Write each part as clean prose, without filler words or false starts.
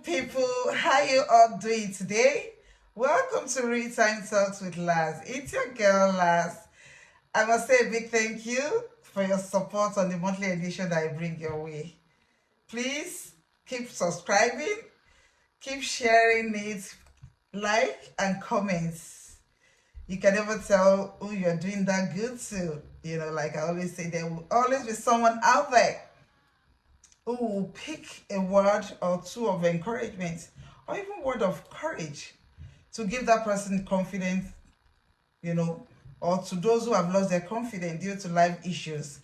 people, how you all doing today? Welcome to Real Time Talks with Laz. It's your girl Laz. I must say a big thank you for your support on the monthly edition that I bring your way. Please keep subscribing, keep sharing it, like and comments. You can never tell who you're doing that good to. Like I always say, there will always be someone out there who will pick a word or two of encouragement or even word of courage to give that person confidence, you know, or to those who have lost their confidence due to life issues.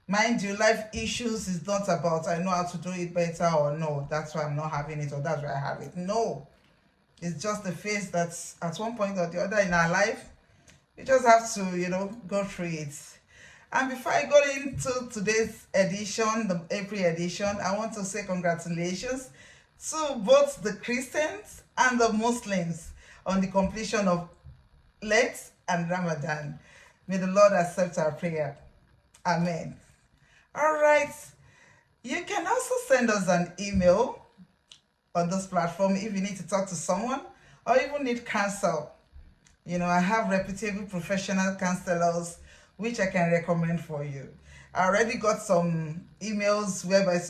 Mind you, life issues is not about I know how to do it better or no, that's why I'm not having it or that's why I have it. No, it's just the phase that at one point or the other in our life, we just have to, go through it. And before I go into today's edition, the April edition, I want to say congratulations to both the Christians and the Muslims on the completion of Lent and Ramadan. May the Lord accept our prayer. Amen. All right. You can also send us an email on this platform if you need to talk to someone or even need counsel. I have reputable professional counselors which I can recommend for you. I already got some emails whereby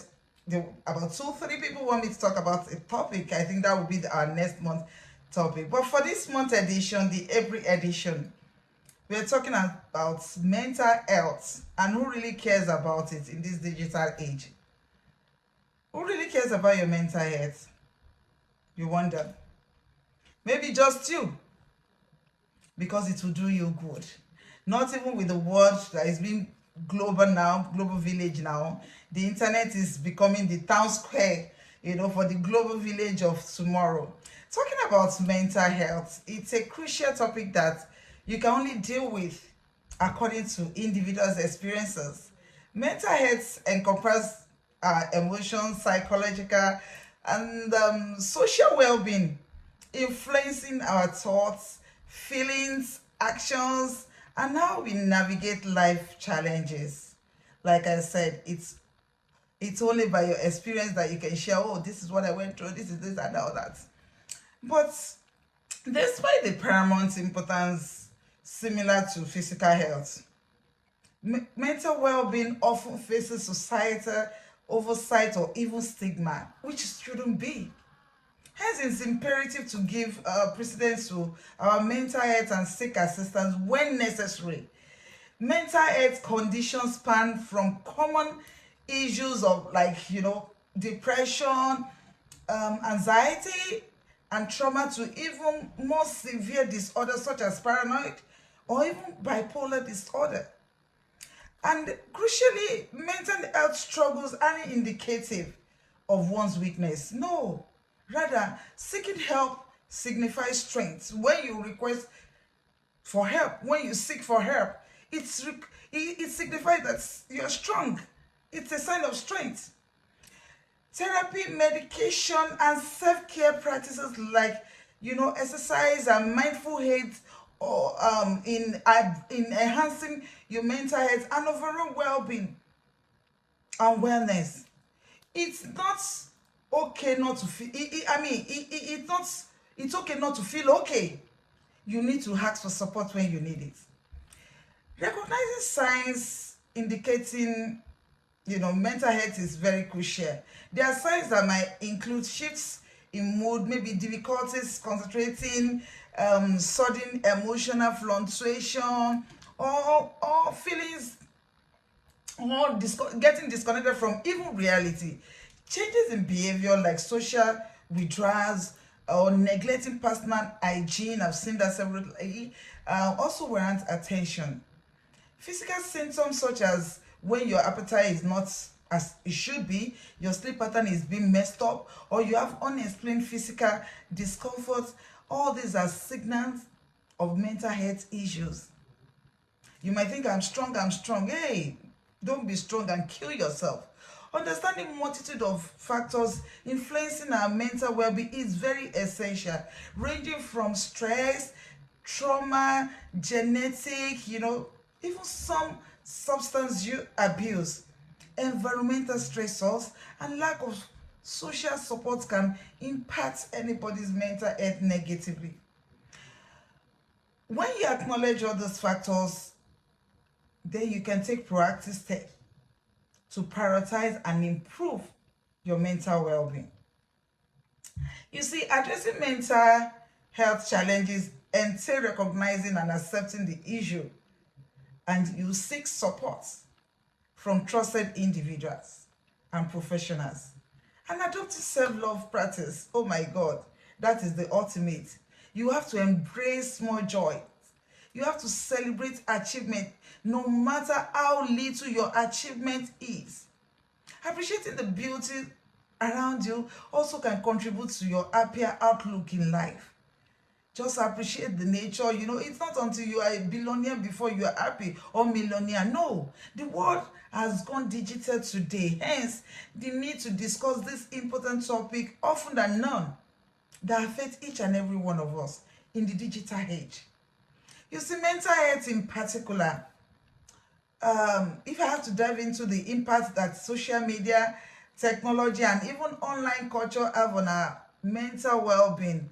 about 2-3 people want me to talk about a topic. I think that will be our next month topic. But for this month edition, the April edition, we're talking about mental health and who really cares about it in this digital age. Who really cares about your mental health? You wonder. Maybe just you, because it will do you good. Not even with the world that is being global now, global village now. The internet is becoming the town square, for the global village of tomorrow. Talking about mental health, it's a crucial topic that you can only deal with according to individuals' experiences. Mental health encompasses emotions, psychological, and social well-being, influencing our thoughts, feelings, actions, and how we navigate life challenges. Like I said, it's only by your experience that you can share, oh, this is what I went through, this is this and all that. But despite the paramount importance similar to physical health, mental well-being often faces societal oversight or even stigma, which shouldn't be. Hence, it's imperative to give precedence to our mental health and seek assistance when necessary. Mental health conditions span from common issues of depression, anxiety, and trauma to even more severe disorders such as paranoid or even bipolar disorder. And crucially, mental health struggles aren't indicative of one's weakness. No. Rather, seeking help signifies strength. When you request for help, when you seek for help, it signifies that you're strong. It's a sign of strength. Therapy, medication, and self-care practices like, exercise and mindful health or in enhancing your mental health and overall well-being and wellness. It's not okay not to feel it's okay not to feel okay. You need to ask for support when you need it. Recognizing signs indicating mental health is very crucial. There are signs that might include shifts in mood, maybe difficulties concentrating, sudden emotional fluctuation, or feelings or getting disconnected from even reality. Changes in behavior like social withdrawals or neglecting personal hygiene, I've seen that severally, also warrant attention. Physical symptoms such as when your appetite is not as it should be, your sleep pattern is being messed up, or you have unexplained physical discomfort, all these are signals of mental health issues. You might think I'm strong. Hey, don't be strong and kill yourself. Understanding multitude of factors influencing our mental well-being is very essential, ranging from stress, trauma, genetic, even some substance abuse, environmental stressors, and lack of social support can impact anybody's mental health negatively. When you acknowledge all those factors, then you can take proactive steps to prioritize and improve your mental well-being. You see, addressing mental health challenges entail recognizing and accepting the issue, and you seek support from trusted individuals and professionals. And adopting self-love practice, oh my God, that is the ultimate. You have to embrace small joy. You have to celebrate achievement, no matter how little your achievement is. Appreciating the beauty around you also can contribute to your happier outlook in life. Just appreciate the nature. You know, it's not until you are a billionaire before you are happy, or millionaire. No, the world has gone digital today. Hence, the need to discuss this important topic often than none that affects each and every one of us in the digital age. You see, mental health in particular, if I have to dive into the impact that social media, technology, and even online culture have on our mental well-being,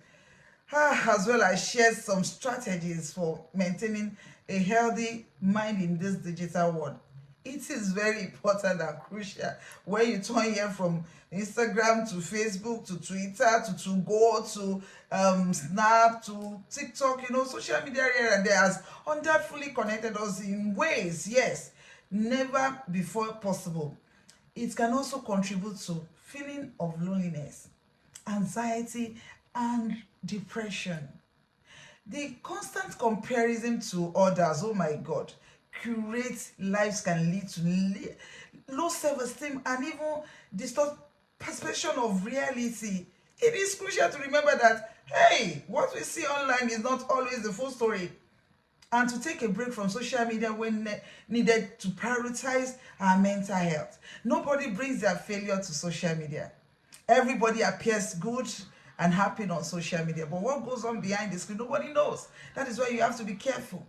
as well as share some strategies for maintaining a healthy mind in this digital world. It is very important and crucial when you turn here from Instagram to Facebook to Twitter to Go to Snap to TikTok. You know, social media here and there has undoubtedly connected us in ways, yes, never before possible. It can also contribute to feeling of loneliness, anxiety, and depression. The constant comparison to others, oh my God, curate lives can lead to low self-esteem and even distort perception of reality. It is crucial to remember that, hey, what we see online is not always the full story, and to take a break from social media when needed to prioritize our mental health. Nobody brings their failure to social media. Everybody appears good and happy on social media, but what goes on behind the screen, nobody knows. That is why you have to be careful.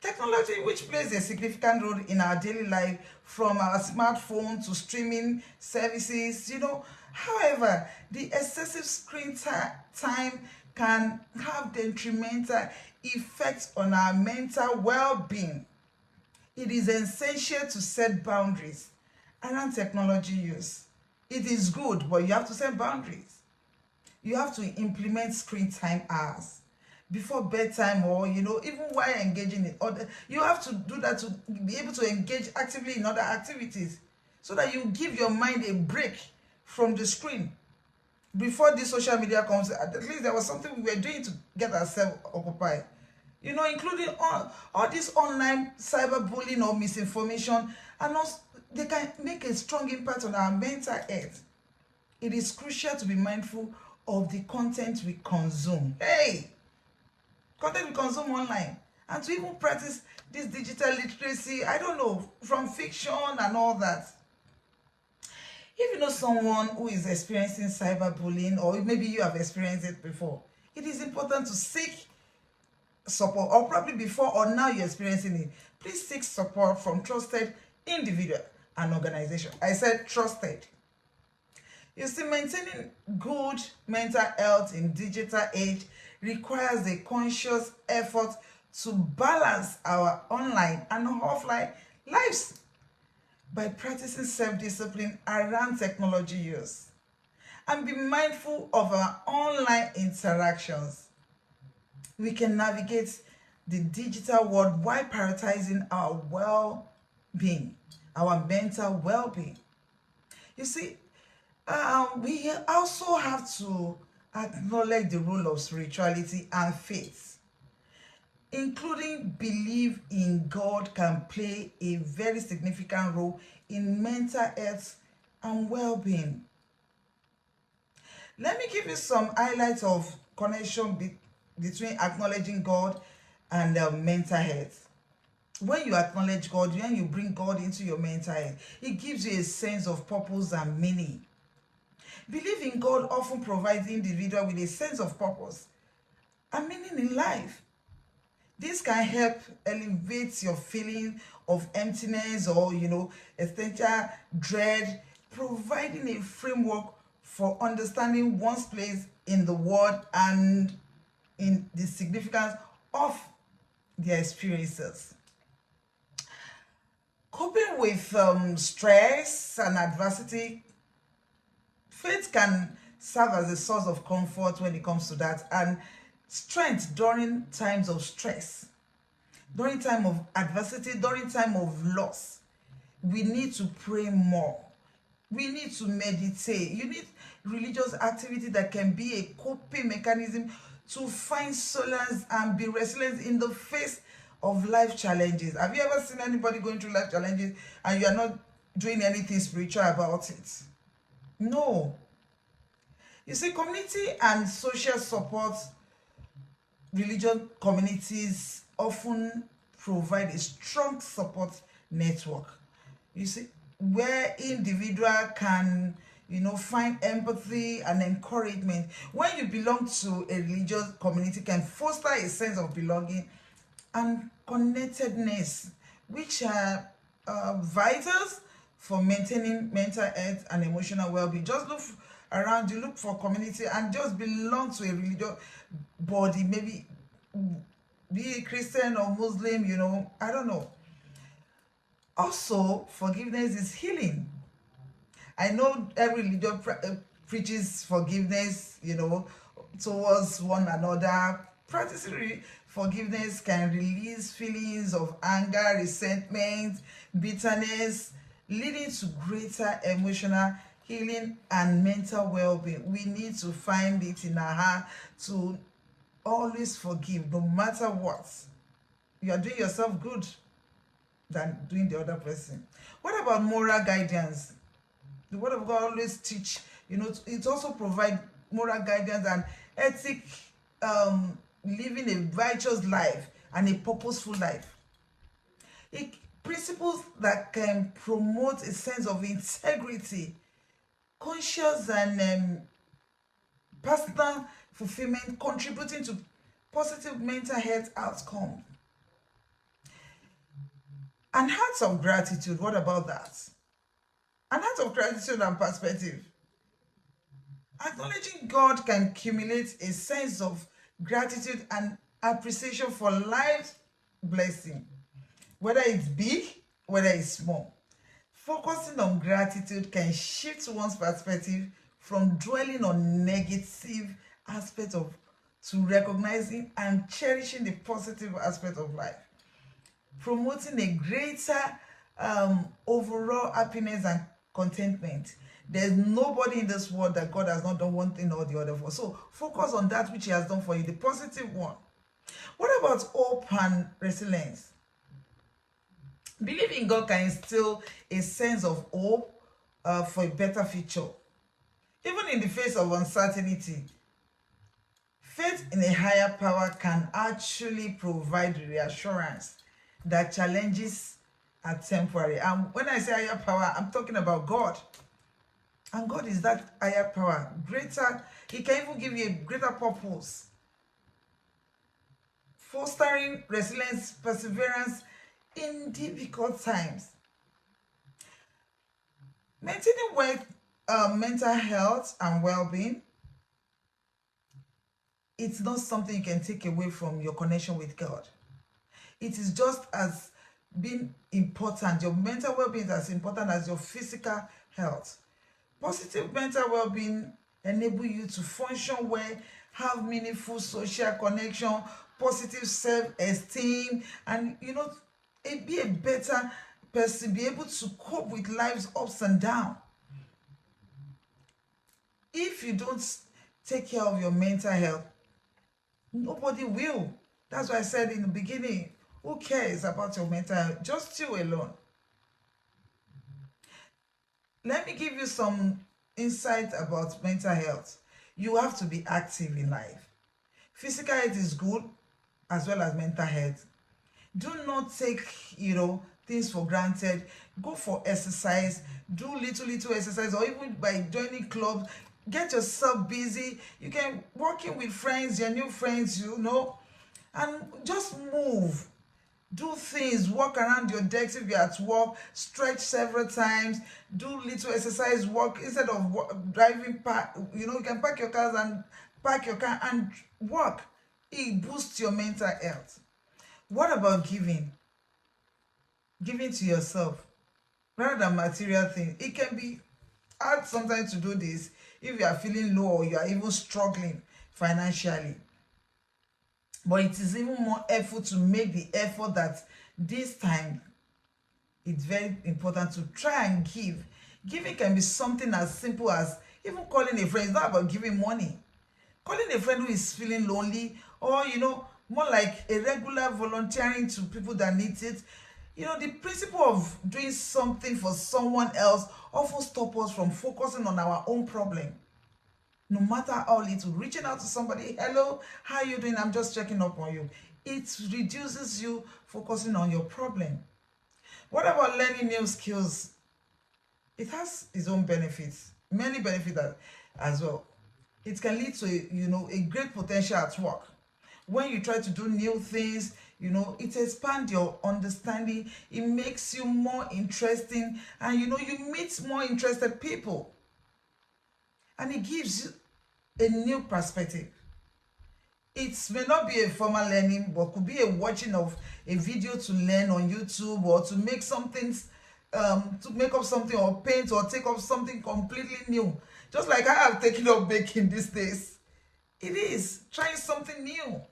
Technology, which plays a significant role in our daily life, from our smartphone to streaming services, you know. However, the excessive screen time can have detrimental effects on our mental well-being. It is essential to set boundaries around technology use. It is good, but you have to set boundaries. You have to implement screen time hours before bedtime, or you know, even while engaging in other. You have to do that to be able to engage actively in other activities, so that you give your mind a break from the screen. Before this social media comes, at least there was something we were doing to get ourselves occupied, you know, including all this online cyberbullying or misinformation, and also they can make a strong impact on our mental health. It is crucial to be mindful of the content we consume. Hey, content we consume online, and to even practice this digital literacy, I don't know, from fiction and all that. If you know someone who is experiencing cyberbullying, or maybe you have experienced it before, it is important to seek support, or probably before or now you're experiencing it. Please seek support from trusted individual and organization. I said trusted. You see, maintaining good mental health in digital age requires a conscious effort to balance our online and offline lives by practicing self-discipline around technology use, and be mindful of our online interactions. We can navigate the digital world while prioritizing our well-being, our mental well-being. You see, we also have to acknowledge the role of spirituality and faith, including belief in God, can play a very significant role in mental health and well-being. Let me give you some highlights of connection between acknowledging God and mental health. When you acknowledge God, when you bring God into your mental health, it gives you a sense of purpose and meaning. Belief in God often provides the individual with a sense of purpose and meaning in life. This can help elevate your feeling of emptiness or, you know, existential dread, providing a framework for understanding one's place in the world and in the significance of their experiences. Coping with stress and adversity, faith can serve as a source of comfort when it comes to that, and strength during times of stress, during time of adversity, during time of loss. We need to pray more. We need to meditate. You need religious activity that can be a coping mechanism to find solace and be resilient in the face of life challenges. Have you ever seen anybody going through life challenges and you are not doing anything spiritual about it? No. You see, community and social support, religion communities often provide a strong support network. You see, where individual can, find empathy and encouragement. When you belong to a religious community, can foster a sense of belonging and connectedness, which are vital for maintaining mental health and emotional well-being. Just look around you, look for community, and just belong to a religious body, maybe be a Christian or Muslim, I don't know. Also, forgiveness is healing. I know every religion preaches forgiveness, towards one another. Practicing forgiveness can release feelings of anger, resentment, bitterness, leading to greater emotional healing and mental well-being. We need to find it in our heart to always forgive, no matter what. You are doing yourself good than doing the other person. What about moral guidance? The word of God always teach, it also provide moral guidance and ethic, living a righteous life and a purposeful life. Principles that can promote a sense of integrity, conscious and personal fulfillment, contributing to positive mental health outcomes. An heart of gratitude, what about that? An heart of gratitude and perspective. Acknowledging God can accumulate a sense of gratitude and appreciation for life's blessing, whether it's big, whether it's small. Focusing on gratitude can shift one's perspective from dwelling on negative aspects to recognizing and cherishing the positive aspect of life, promoting a greater overall happiness and contentment. There's nobody in this world that God has not done one thing or the other for. So focus on that which He has done for you, the positive one. What about hope and resilience? Believing God can instill a sense of hope for a better future. Even in the face of uncertainty, faith in a higher power can actually provide reassurance that challenges are temporary. And when I say higher power, I'm talking about God. And God is that higher power, greater. He can even give you a greater purpose, fostering resilience, perseverance in difficult times. Maintaining mental health and well-being, it's not something you can take away from your connection with God. It is just as being important. Your mental well-being is as important as your physical health. Positive mental well-being enable you to function well, have meaningful social connection, positive self-esteem, and be a better person, be able to cope with life's ups and downs. If you don't take care of your mental health, nobody will. That's why I said in the beginning, who cares about your mental health? Just you alone. Let me give you some insight about mental health. You have to be active in life. Physical health is good as well as mental health. Do not take, things for granted. Go for exercise. Do little exercise, or even by joining clubs. Get yourself busy. You can work in with friends, your new friends, and just move. Do things, walk around your decks if you're at work, stretch several times, do little exercise, walk instead of driving. You can park your cars and park your car and walk. It boosts your mental health. What about giving? Giving to yourself rather than material things. It can be hard sometimes to do this if you are feeling low or you are even struggling financially. But it is even more helpful to make the effort that this time it's very important to try and give. Giving can be something as simple as even calling a friend. It's not about giving money. Calling a friend who is feeling lonely, or more like a regular volunteering to people that need it. The principle of doing something for someone else often stop us from focusing on our own problem. No matter how little, reaching out to somebody, hello, how are you doing? I'm just checking up on you. It reduces you focusing on your problem. What about learning new skills? It has its own benefits, many benefits as well. It can lead to a great potential at work. When you try to do new things, it expands your understanding, it makes you more interesting, and you meet more interested people, and it gives you a new perspective. It may not be a formal learning, but could be a watching of a video to learn on YouTube, or to make something, to make up something, or paint, or take up something completely new. Just like I have taken up baking these days. It is trying something new.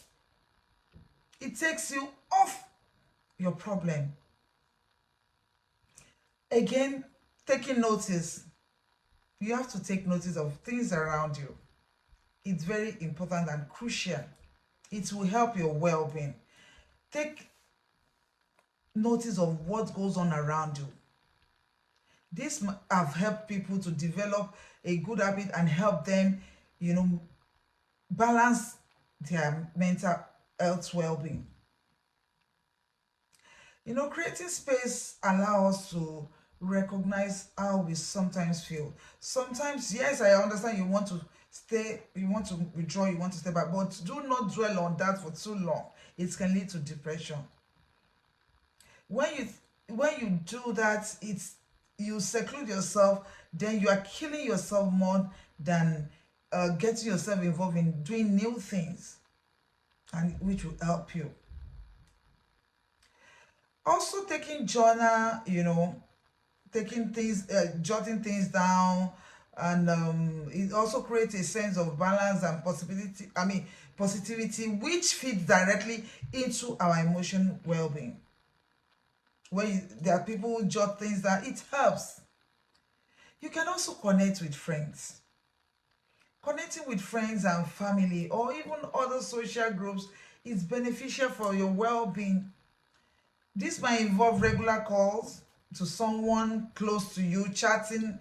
It takes you off your problem. Again, taking notice. You have to take notice of things around you. It's very important and crucial. It will help your well-being. Take notice of what goes on around you. This have helped people to develop a good habit and help them, balance their mental health well-being. Creating space allows us to recognize how we sometimes feel. Sometimes, yes, I understand you want to stay, you want to withdraw, you want to stay back, but do not dwell on that for too long. It can lead to depression. When you do that, you seclude yourself, then you are killing yourself more than getting yourself involved in doing new things, and which will help you. Also, taking journal, taking things, jotting things down, and it also creates a sense of balance and possibility. Positivity, which feeds directly into our emotional well-being. When there are people who jot things down, it helps. You can also connect with friends. Connecting with friends and family, or even other social groups, is beneficial for your well-being. This might involve regular calls to someone close to you, chatting,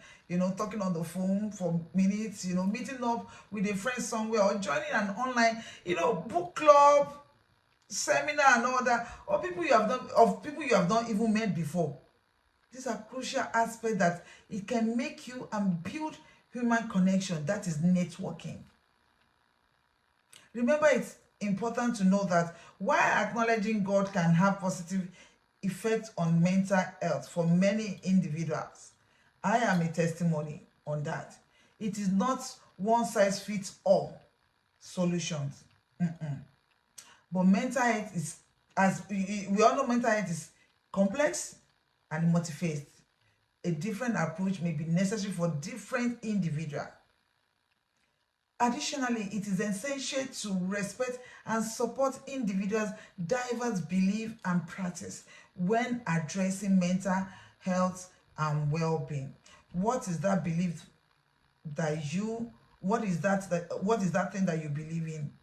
talking on the phone for minutes, meeting up with a friend somewhere, or joining an online, book club, seminar, and all that, or people you have not even met before. These are crucial aspects that it can make you and build human connection. That is networking. Remember, it's important to know that while acknowledging God can have positive effects on mental health for many individuals, I am a testimony on that. It is not one size fits all solutions. But mental health is, as we all know, mental health is complex and multifaceted. A different approach may be necessary for different individuals. Additionally, it is essential to respect and support individuals' diverse belief and practice when addressing mental health and well-being. What is that belief that you? What is that thing that you believe in?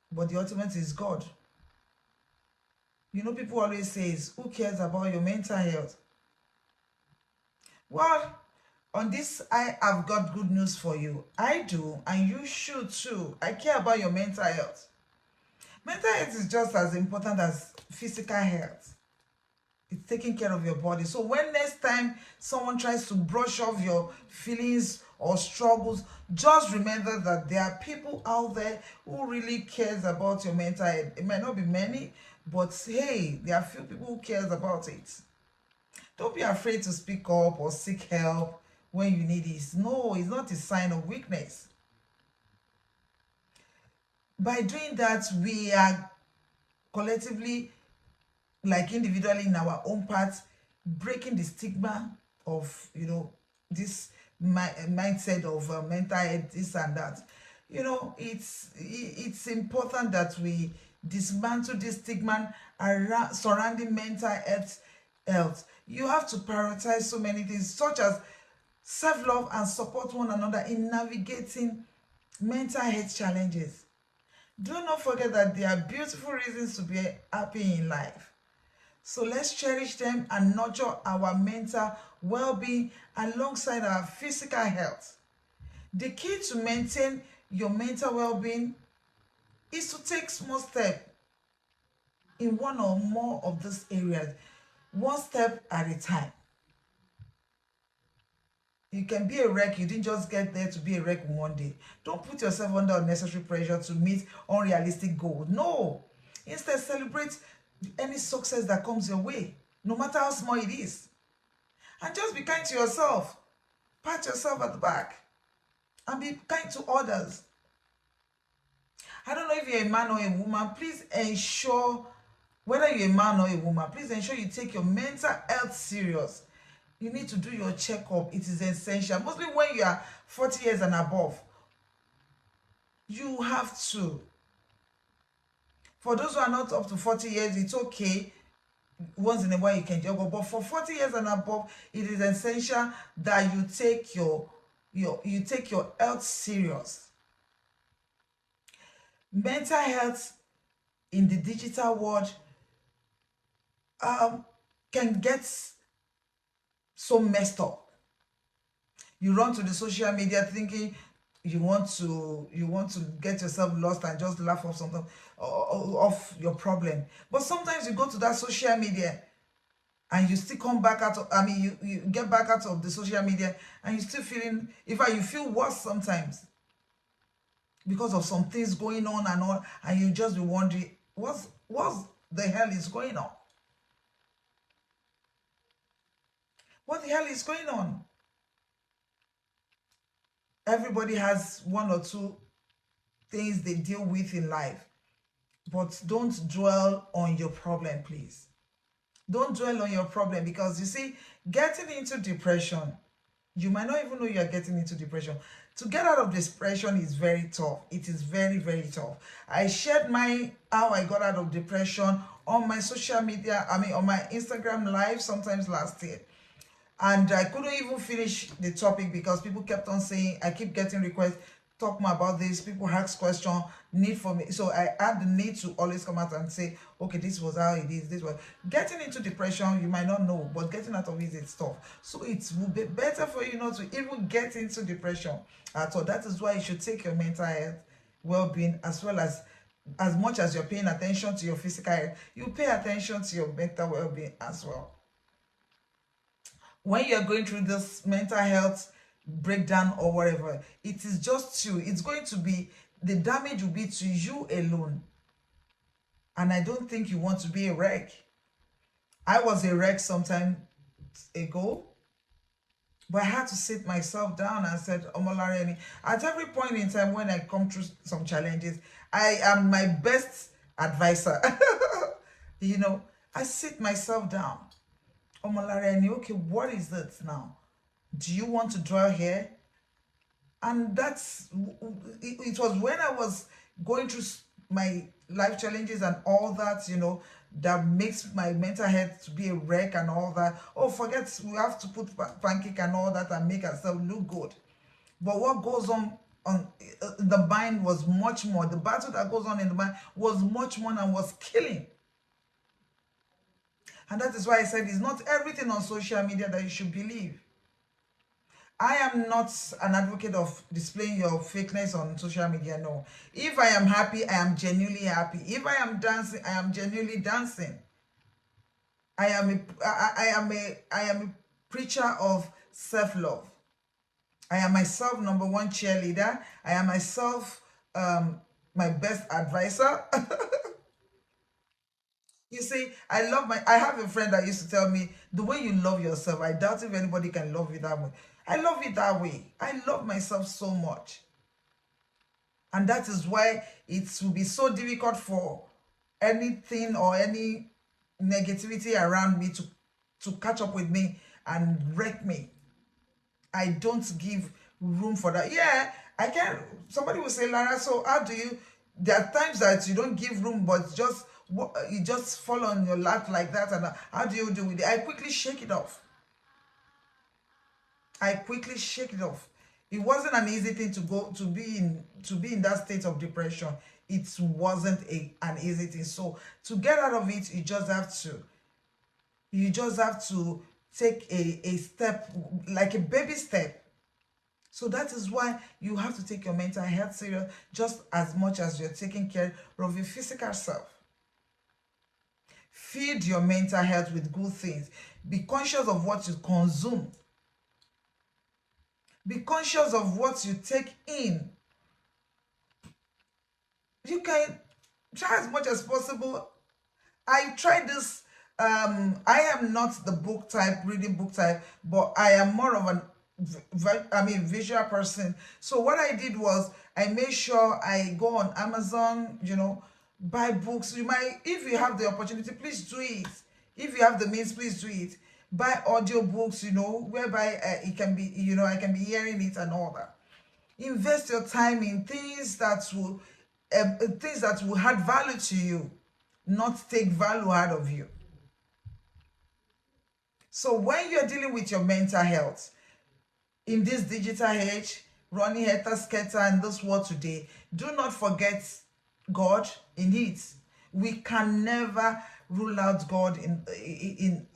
But the ultimate is God. People always say, who cares about your mental health? Well, on this, I have got good news for you. I do, and you should too. I care about your mental health. Mental health is just as important as physical health. It's taking care of your body. So when next time someone tries to brush off your feelings or struggles, just remember that there are people out there who really cares about your mental health. It might not be many, But hey, there are few people who cares about it. Don't be afraid to speak up or seek help when you need it. No, it's not a sign of weakness. By doing that, we are collectively, like individually in our own parts, breaking the stigma of, this mindset of mental health, this and that. It's important that we dismantle this stigma around surrounding mental health. You have to prioritize so many things, such as self-love and support one another in navigating mental health challenges. Do not forget that there are beautiful reasons to be happy in life. So let's cherish them and nurture our mental well-being alongside our physical health. The key to maintain your mental well-being is to take small steps in one or more of these areas, one step at a time. You can be a wreck. You didn't just get there to be a wreck one day. Don't put yourself under unnecessary pressure to meet unrealistic goals. No. Instead, celebrate any success that comes your way, no matter how small it is. And just be kind to yourself. Pat yourself at the back. And be kind to others. I don't know if you're a man or a woman. Please ensure, whether you're a man or a woman, please ensure you take your mental health serious. You need to do your checkup. It is essential. Mostly when you are 40 years and above. You have to. For those who are not up to 40 years, it's okay. Once in a while you can juggle. But for 40 years and above, it is essential that you take your health serious. Mental health in the digital world can get so messed up. You run to the social media thinking you want to get yourself lost and just laugh off something, off your problem. But sometimes you go to that social media and you still come back out of, you get back out of the social media and you still feeling, in fact you feel worse sometimes because of some things going on and all, and you just be wondering what's the hell is going on. What the hell is going on? Everybody has one or two things they deal with in life, but don't dwell on your problem, please. Don't dwell on your problem, because you see, getting into depression, you might not even know you're getting into depression. To get out of depression is very tough. It is very, very tough. I shared my how I got out of depression on my social media, on my Instagram live sometimes last year. And I couldn't even finish the topic because people kept on saying, I keep getting requests, talk more about this. People ask questions, need for me. So I had the need to always come out and say, okay, this was how it is. This was getting into depression. You might not know, but getting out of it is tough. So it will be better for you not to even get into depression at all. That is why you should take your mental health well-being, as well as much as you're paying attention to your physical health, you pay attention to your mental well-being as well. When you're going through this mental health breakdown or whatever, it is just you. It's going to be, the damage will be to you alone. And I don't think you want to be a wreck. I was a wreck some time ago, but I had to sit myself down and said, Omolareni, at every point in time when I come through some challenges, I am my best advisor. I sit myself down. Omolareni, okay, what is this now? Do you want to dwell here? And it was when I was going through my life challenges and all that, that makes my mental health to be a wreck and all that. Oh, forget, we have to put pancake and all that and make ourselves look good. But what goes on the mind was much more. The battle that goes on in the mind was much more and was killing. And that is why I said it's not everything on social media that you should believe. I am not an advocate of displaying your fakeness on social media, no. If I am happy, I am genuinely happy. If I am dancing, I am genuinely dancing. I am a preacher of self-love. I am myself number one cheerleader. I am myself my best advisor. You see, I have a friend that used to tell me, the way you love yourself, I doubt if anybody can love you that way. I love it that way. I love myself so much. And that is why it will be so difficult for anything or any negativity around me to catch up with me and wreck me. I don't give room for that. Yeah, I can. Somebody will say, Lara, so how do you? There are times that you don't give room, but just you just fall on your lap like that, and how do you do with it? I quickly shake it off. I quickly shake it off. It wasn't an easy thing to go to be in that state of depression. It wasn't an easy thing. So to get out of it, you just have to take a step, like a baby step. So that is why you have to take your mental health serious just as much as you're taking care of your physical self. Feed your mental health with good things. Be conscious of what you consume. Be conscious of what you take in. You can try as much as possible. I tried this. I am not the book type, reading book type, but I am more of an visual person. So what I did was I made sure I go on Amazon, buy books. You might, if you have the opportunity, please do it. If you have the means, please do it. Buy audio books, whereby it can be, I can be hearing it and all that. Invest your time in things that will add value to you, not take value out of you. So when you're dealing with your mental health in this digital age, running helter skelter in this world today, do not forget God in it. We can never rule out God in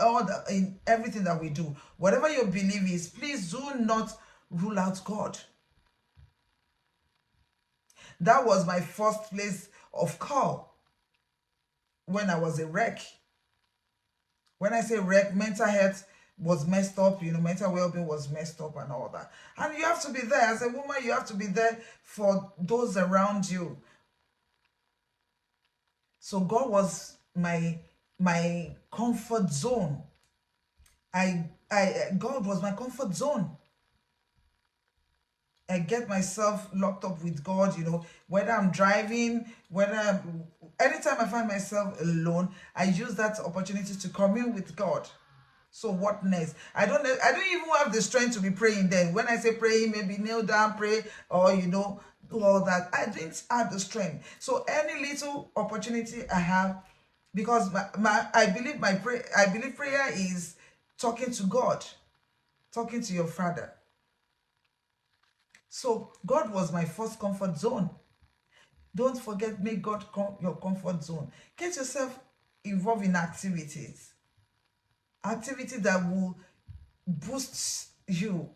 everything that we do. Whatever your belief is, please do not rule out God. That was my first place of call when I was a wreck. When I say wreck, mental health was messed up, mental well-being was messed up and all that. And you have to be there. As a woman, you have to be there for those around you. So God was my comfort zone. God was my comfort zone. I get myself locked up with God, whether I'm driving, anytime I find myself alone, I use that opportunity to commune with God. So what next? I don't even have the strength to be praying then. When I say praying, maybe kneel down, pray, or do all that. I didn't have the strength. So any little opportunity I have, because I believe prayer is talking to God, talking to your Father. So God was my first comfort zone. Don't forget, make God your comfort zone. Get yourself involved in activity that will boost you,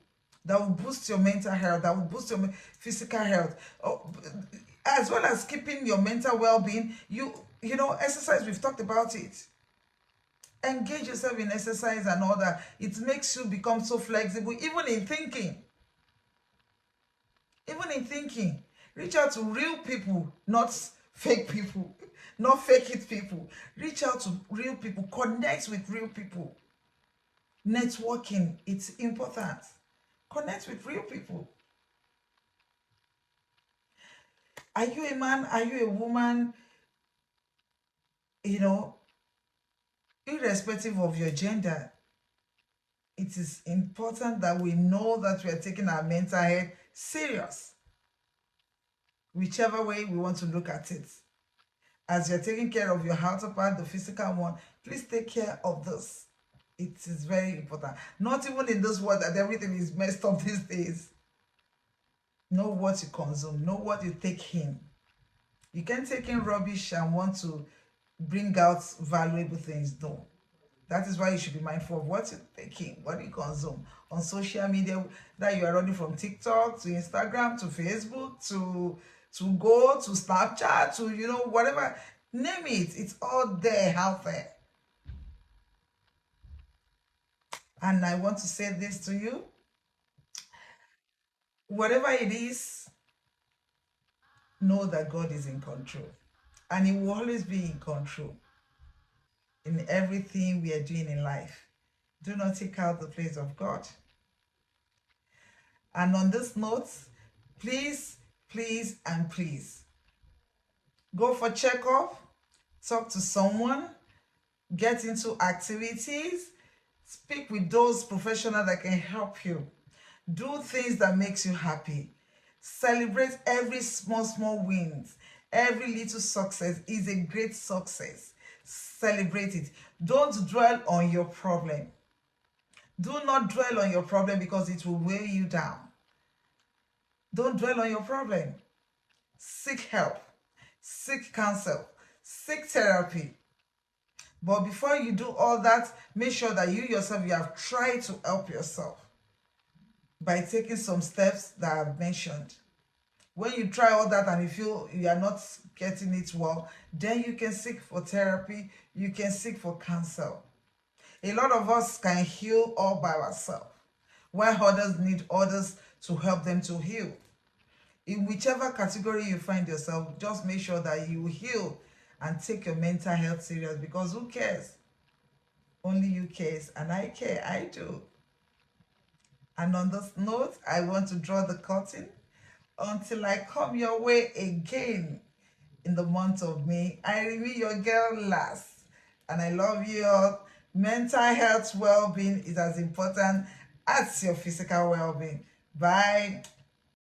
that will boost your mental health, that will boost your physical health, as well as keeping your mental well-being. Exercise, we've talked about it. Engage yourself in exercise and all that. It makes you become so flexible, even in thinking. Reach out to real people, not fake people, not fake it people. Reach out to real people, connect with real people. Networking, it's important. Connect with real people. Are you a man? Are you a woman? You know, Irrespective of your gender, it is important that we know that we are taking our mental health serious, whichever way we want to look at it. As you're taking care of your outer part, the physical one, please take care of this. It is very important. Not even in this world that everything is messed up these days. Know what you consume, know what you take in. You can't take in rubbish and want to bring out valuable things. No. That is why you should be mindful of what you're taking, what you consume on social media, that you are running from TikTok to Instagram to Facebook to go to Snapchat to whatever. Name it. It's all there out there. And I want to say this to you. Whatever it is, know that God is in control. And He will always be in control. in everything we are doing in life. Do not take out the place of God. And on this note, please, please, and please go for checkup, talk to someone, get into activities, speak with those professionals that can help you. Do things that makes you happy. Celebrate every small wins. Every little success is a great success. Celebrate it. Don't dwell on your problem. Do not dwell on your problem because it will weigh you down. Don't dwell on your problem. Seek help. Seek counsel. Seek therapy. But before you do all that, make sure that you yourself, you have tried to help yourself by taking some steps that I've mentioned. When you try all that and you feel you are not getting it well, then you can seek for therapy, you can seek for counsel. A lot of us can heal all by ourselves, while others need others to help them to heal. In whichever category you find yourself, just make sure that you heal and take your mental health serious, because who cares? Only you cares, and I care, I do. And on this note, I want to draw the curtain until I come your way again in the month of May. I remain your girl Las, and I love you all. Mental health well-being is as important as your physical well-being. Bye.